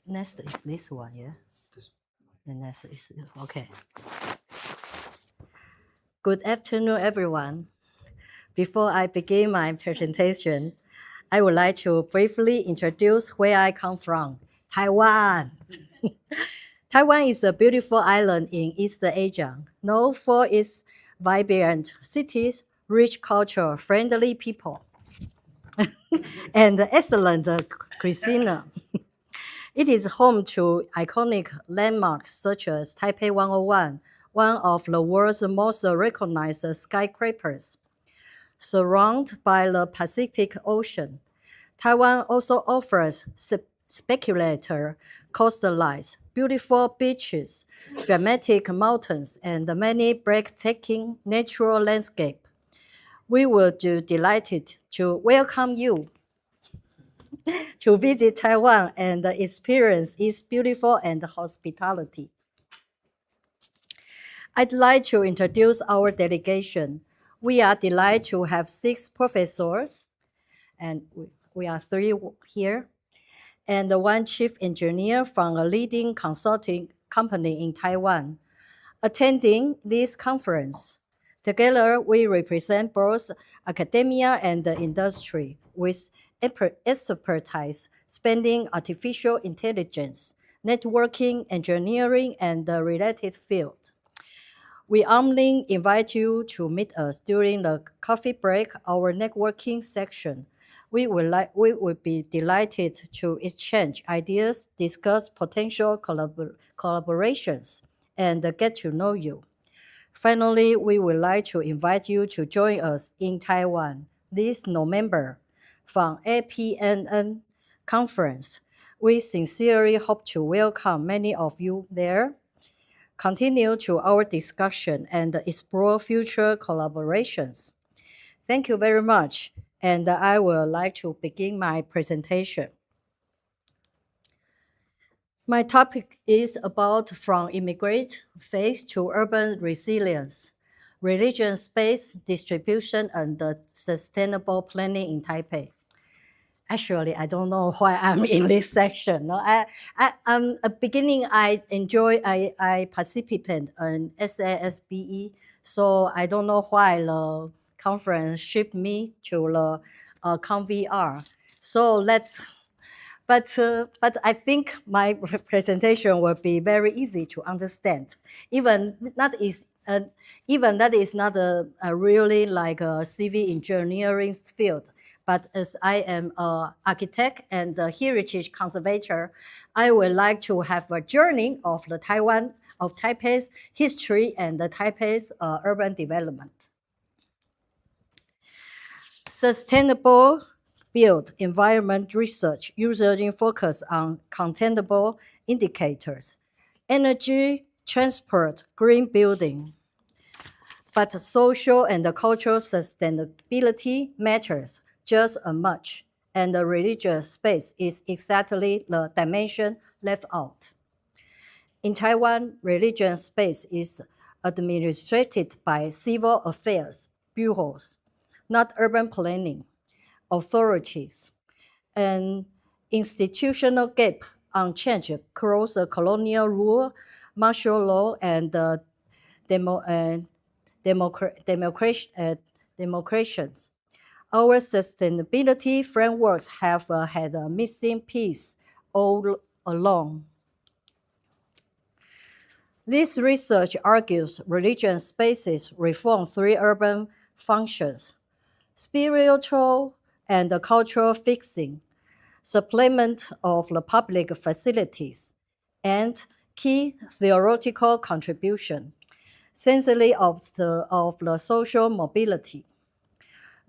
next is this one, yeah? The next is, okay. Good afternoon, everyone. Before I begin my presentation, I would like to briefly introduce where I come from, Taiwan. Taiwan is a beautiful island in East Asia, known for its vibrant cities, rich culture, friendly people, and excellent cuisine. It is home to iconic landmarks such as Taipei 101, one of the world's most recognized skyscrapers. Surrounded by the Pacific Ocean, Taiwan also offers spectacular coastlines, beautiful beaches, dramatic mountains, and many breathtaking natural landscapes. We will be delighted to welcome you to visit Taiwan and experience its beautiful and hospitality. I'd like to introduce our delegation. We are delighted to have 6 professors, and we are 3 here, and 1 chief engineer from a leading consulting company in Taiwan, attending this conference. Together, we represent both academia and the industry with expertise spanning artificial intelligence, networking, engineering, and the related field. We humbly invite you to meet us during the coffee break, our networking section. We would be delighted to exchange ideas, discuss potential collaborations, and get to know you. Finally, we would like to invite you to join us in Taiwan this November from APNN conference. We sincerely hope to welcome many of you there. Continue to our discussion and explore future collaborations. Thank you very much, and I would like to begin my presentation. My topic is about from immigrant phase to urban resilience, religion-based distribution, and sustainable planning in Taipei. Actually, I don't know why I'm in this section. No, beginning, I participate in SASBE, so I don't know why the conference shipped me to the CONVR. So but I think my presentation will be very easy to understand. Even that is not a really like a civil engineering field. But as I am an architect and a heritage conservator, I would like to have a journey of the Taipei's history and the Taipei's urban development. Sustainable built environment research usually focus on contentable indicators, energy, transport, green building. But social and cultural sustainability matters just as much, and the religious space is exactly the dimension left out. In Taiwan, religious space is administered by civil affairs bureaus, not urban planning authorities, and institutional gap unchanged across the colonial rule, martial law, and democrations. Our sustainability frameworks have had a missing piece all along. This research argues religion spaces reform 3 urban functions: spiritual and cultural fixing, supplement of the public facilities, and key theoretical contribution, essentially of the social mobility.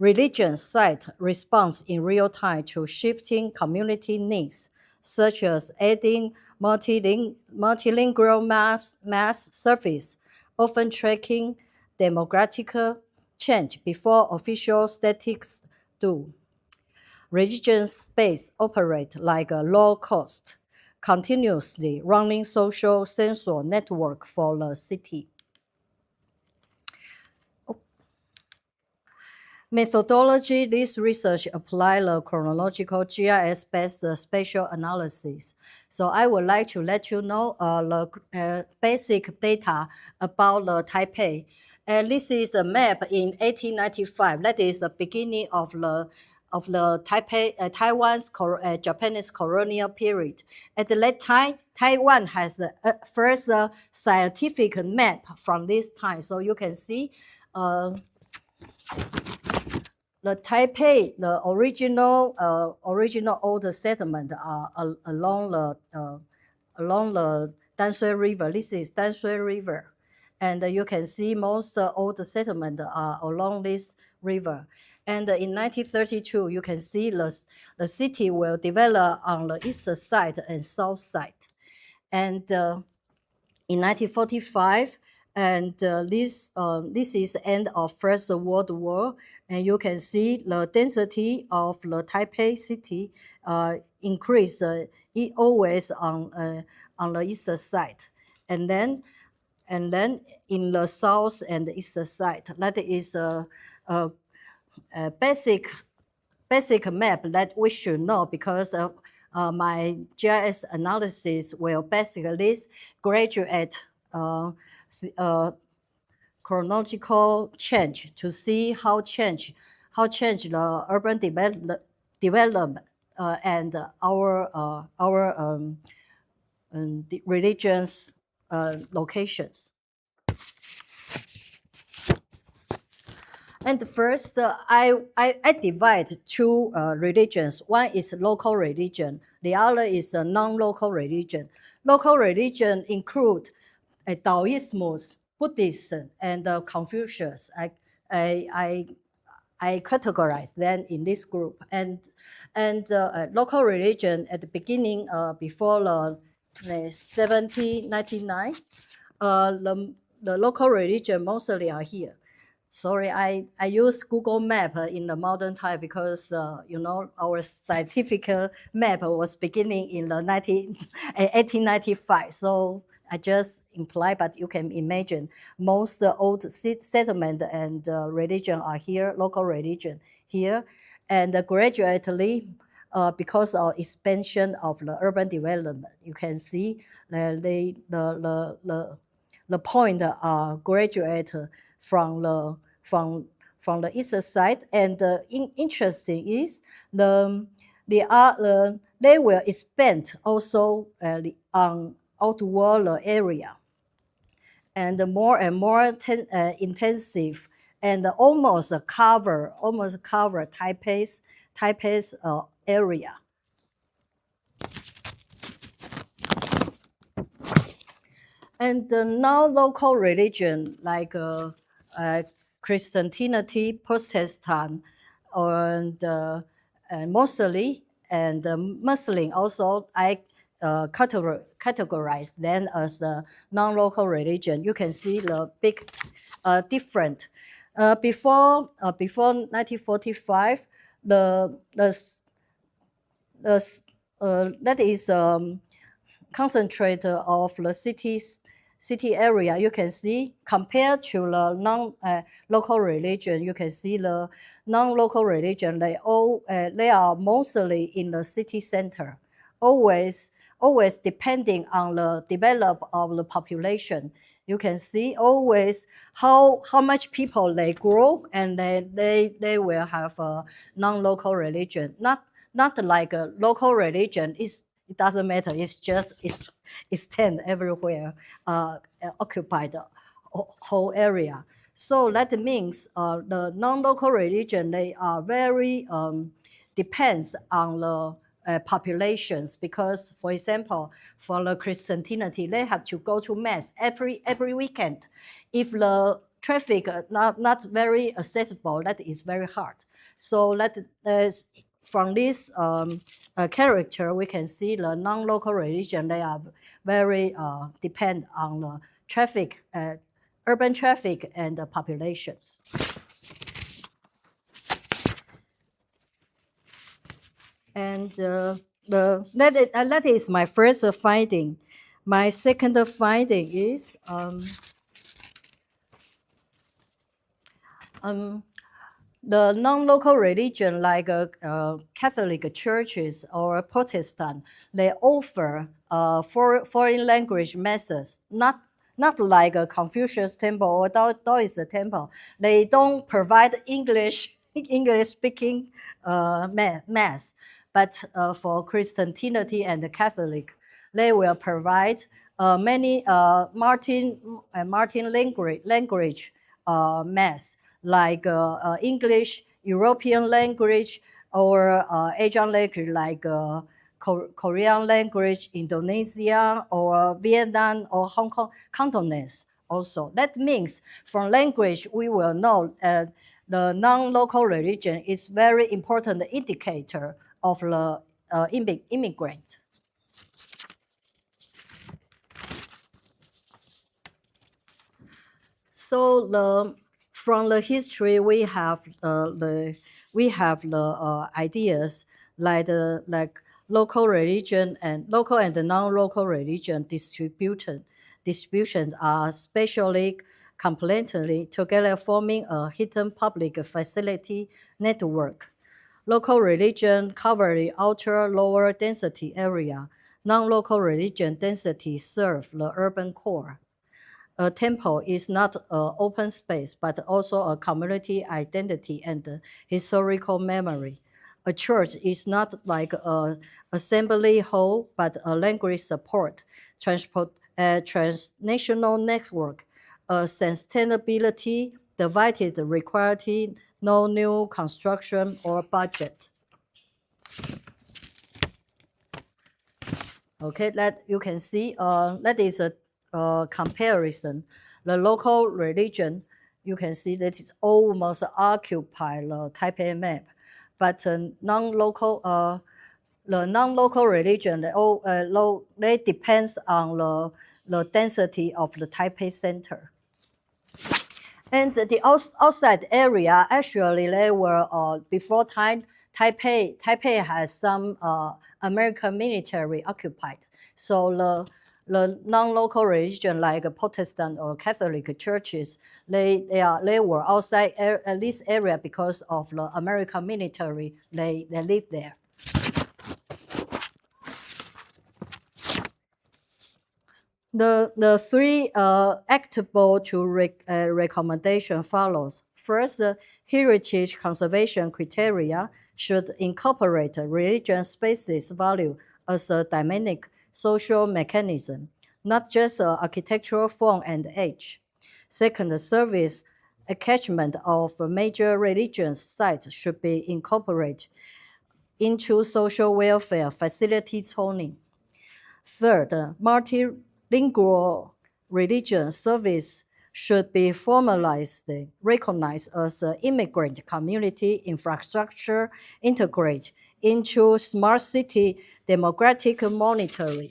Religion site response in real time to shifting community needs, such as adding multilingual mass service, often tracking demographic change before official statistics do. Religion space operate like a low-cost, continuously running social sensor network for the city. Methodology, this research apply the chronological GIS-based spatial analysis. So I would like to let you know the basic data about the Taipei. And this is the map in 1895. That is the beginning of the Taipei, Taiwan's Japanese colonial period. At that time, Taiwan has the first scientific map from this time. So you can see the Taipei, the original old settlement are along the Danshui River. This is Danshui River, and you can see most old settlement are along this river. And in 1932, you can see the city will develop on the east side and south side. And in 1945, and this is the end of First World War, and you can see the density of the Taipei city increase always on the east side, and then in the south and east side, that is a basic map that we should know, because my GIS analysis will basically graduate chronological change to see how change the urban development and our the religions locations. And first, I divide two religions. One is local religion. The other is a non-local religion. Local religion include Taoism, Buddhism, and Confucius. I categorize them in this group. And local religion at the beginning, before the 1799, the local religion mostly are here. Sorry, I use Google Map in the modern time because, our scientific map was beginning in the 1895. So I just imply, but you can imagine most old settlement and religion are here, local religion here. And gradually, because of expansion of the urban development, you can see the point graduate from the east side. And interesting is they will expand also on outward area, and more intensive, and almost cover Taipei's area. And now local religion like Christianity, Protestant, and mostly, and Muslim also, I categorize them as the non-local religion. You can see the big different. Before 1945, that is concentrate of the city area. You can see compared to the non-local religion, you can see the non-local religion, they are mostly in the city center, always depending on the development of the population. You can see always how much people they grow, and they will have a non-local religion. Not like a local religion. It doesn't matter. It's just extend everywhere, occupy the whole area. So that means the non-local religion, they are very depends on the populations, because, for example, for the Christianity, they have to go to mass every weekend. If the traffic not very accessible, that is very hard. So that from this character, we can see the non-local religion, they are very depend on the traffic, urban traffic, and the populations. And that is my first finding. My second finding is The non-local religion like Catholic churches or Protestant, they offer foreign language methods, not like a Confucius temple or Taoist temple. They don't provide English speaking mass, but for Christianity and Catholic, they will provide many Martin language mass like English, European language, or Asian language like Korean language, Indonesian, or Vietnam, or Hong Kong Cantonese also. That means from language, we will know the non-local religion is very important indicator of the immigrant. So from the history, we have the ideas like local religion and local and non-local religion distributions are spatially complementary, together forming a hidden public facility network. Local religion cover the outer lower density area. Non-local religion density serve the urban core. A temple is not an open space, but also a community identity and historical memory. A church is not like an assembly hall, but a language support, transnational network, a sustainability divided requiring no new construction or budget. Okay, that you can see, that is a comparison. The local religion, you can see that it almost occupy the Taipei map, but the non-local religion, they depends on the density of the Taipei center. And the outside area, actually, they were before Taipei has some American military occupied. So the non-local religion like Protestant or Catholic churches, they were outside this area because of the American military. They live there. The three actable to recommendation follows. First, heritage conservation criteria should incorporate religion spaces value as a dynamic social mechanism, not just architectural form and age. Second, service catchment of major religion sites should be incorporated into social welfare facility zoning. Third, multilingual religion service should be formalized, recognized as an immigrant community infrastructure, integrate into smart city demographic monitoring.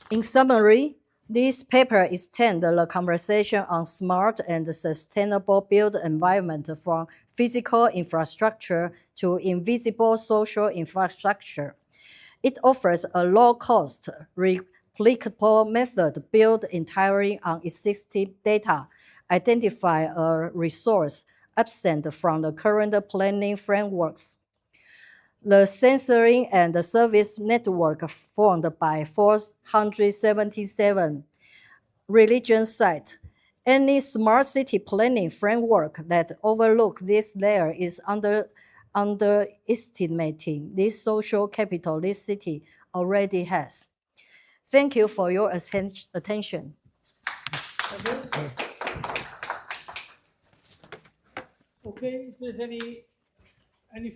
In summary, this paper extends the conversation on smart and sustainable built environment from physical infrastructure to invisible social infrastructure. It offers a low-cost, replicable method built entirely on existing data, identify a resource absent from the current planning frameworks. The sensoring and the service network formed by 477 religion sites. Any smart city planning framework that overlooks this layer is underestimating this social capital this city already has. Thank you for your attention. Okay, if there's any follow